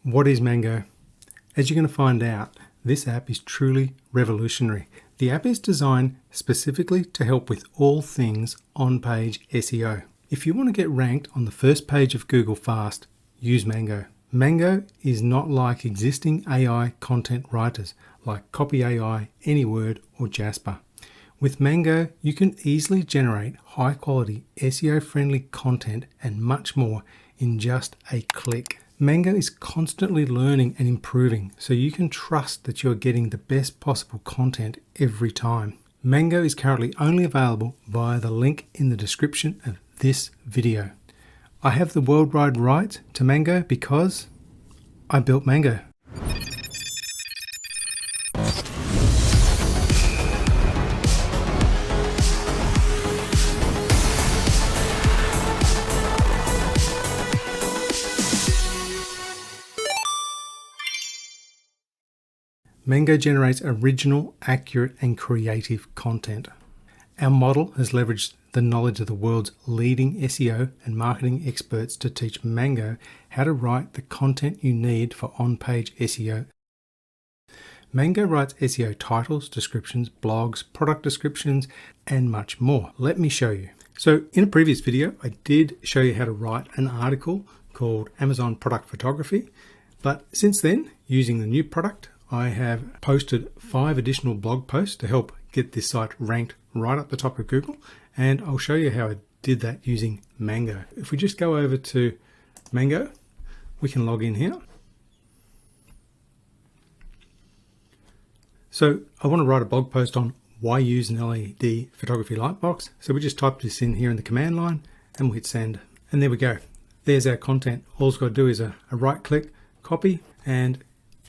What is Mango? As you're going to find out, this app is truly revolutionary. The app is designed specifically to help with all things on-page SEO. If you want to get ranked on the first page of Google fast, use Mango. Mango is not like existing AI content writers like Copy AI, AnyWord, or Jasper. With Mango, you can easily generate high-quality SEO-friendly content and much more in just a click. Mango is constantly learning and improving, so you can trust that you're getting the best possible content every time. Mango is currently only available via the link in the description of this video. I have the worldwide rights to Mango because I built Mango. Mango generates original, accurate, and creative content. Our model has leveraged the knowledge of the world's leading SEO and marketing experts to teach Mango how to write the content you need for on-page SEO. Mango writes SEO titles, descriptions, blogs, product descriptions, and much more. Let me show you. So in a previous video, I did show you how to write an article called Amazon Product Photography. But since then, using the new product, I have posted 5 additional blog posts to help get this site ranked right up the top of Google, and I'll show you how I did that using Mango. If we just go over to Mango, we can log in here. So I want to write a blog post on why use an LED photography lightbox. So we just type this in here in the command line and we'll hit send. And there we go. There's our content. All it's got to do is a right click, copy, and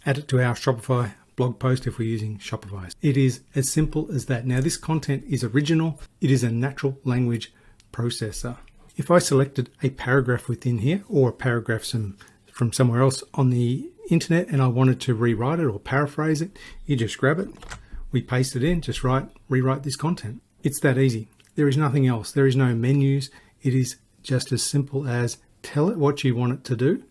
add it to our Shopify blog post if we're using Shopify. It is as simple as that. Now this content is original. It is a natural language processor. If I selected a paragraph within here or a paragraph from somewhere else on the internet and I wanted to rewrite it or paraphrase it, you just grab it, we paste it in, just rewrite this content. It's that easy. There is nothing else. There is no menus. It is just as simple as tell it what you want it to do,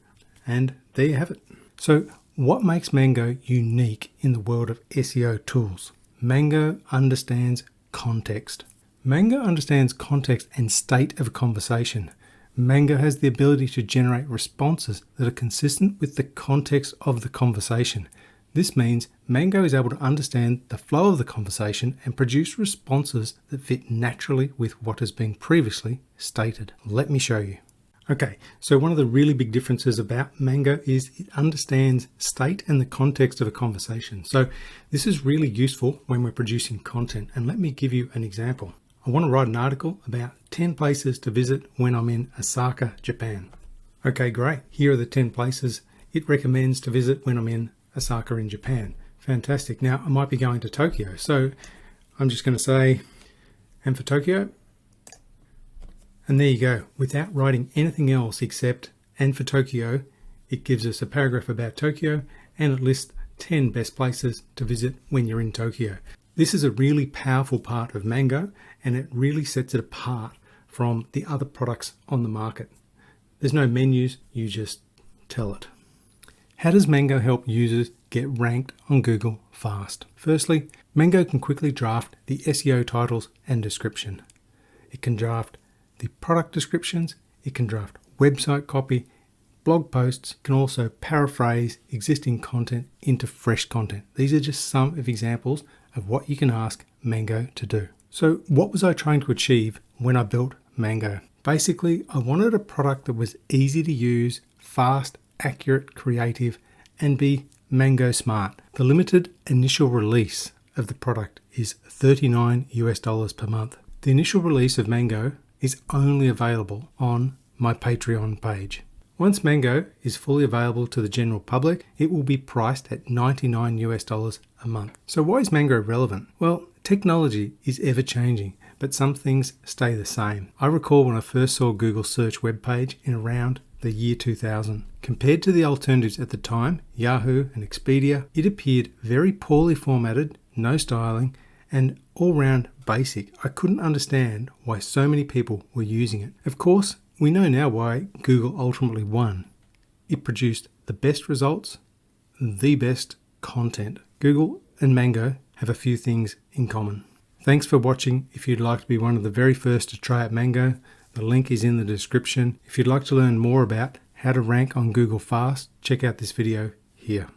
and there you have it. So what makes Mango unique in the world of SEO tools? Mango understands context. Mango understands context and state of a conversation. Mango has the ability to generate responses that are consistent with the context of the conversation. This means Mango is able to understand the flow of the conversation and produce responses that fit naturally with what has been previously stated. Let me show you. Okay, so one of the really big differences about Mango is it understands state and the context of a conversation. So this is really useful when we're producing content. And let me give you an example. I want to write an article about 10 places to visit when I'm in Osaka, Japan. Okay, great. Here are the 10 places it recommends to visit when I'm in Osaka in Japan. Fantastic. Now I might be going to Tokyo. So I'm just going to say, and for Tokyo, and there you go. Without writing anything else except and for Tokyo, it gives us a paragraph about Tokyo and it lists 10 best places to visit when you're in Tokyo. This is a really powerful part of Mango and it really sets it apart from the other products on the market. There's no menus, you just tell it. How does Mango help users get ranked on Google fast? Firstly, Mango can quickly draft the SEO titles and description. It can draft the product descriptions, it can draft website copy, blog posts, can also paraphrase existing content into fresh content. These are just some of examples of what you can ask Mango to do. So what was I trying to achieve when I built Mango? Basically, I wanted a product that was easy to use, fast, accurate, creative, and be Mango smart. The limited initial release of the product is $39 US per month. The initial release of Mango is only available on my Patreon page. Once Mango is fully available to the general public, it will be priced at $99 US a month. So why is Mango relevant? Well, technology is ever changing, but some things stay the same. I recall when I first saw Google's search web page in around the year 2000. Compared to the alternatives at the time, Yahoo and Expedia, it appeared very poorly formatted, no styling, and all round basic. I couldn't understand why so many people were using it. Of course, we know now why Google ultimately won. It produced the best results, the best content. Google and Mango have a few things in common. Thanks for watching. If you'd like to be one of the very first to try out Mango, the link is in the description. If you'd like to learn more about how to rank on Google fast, check out this video here.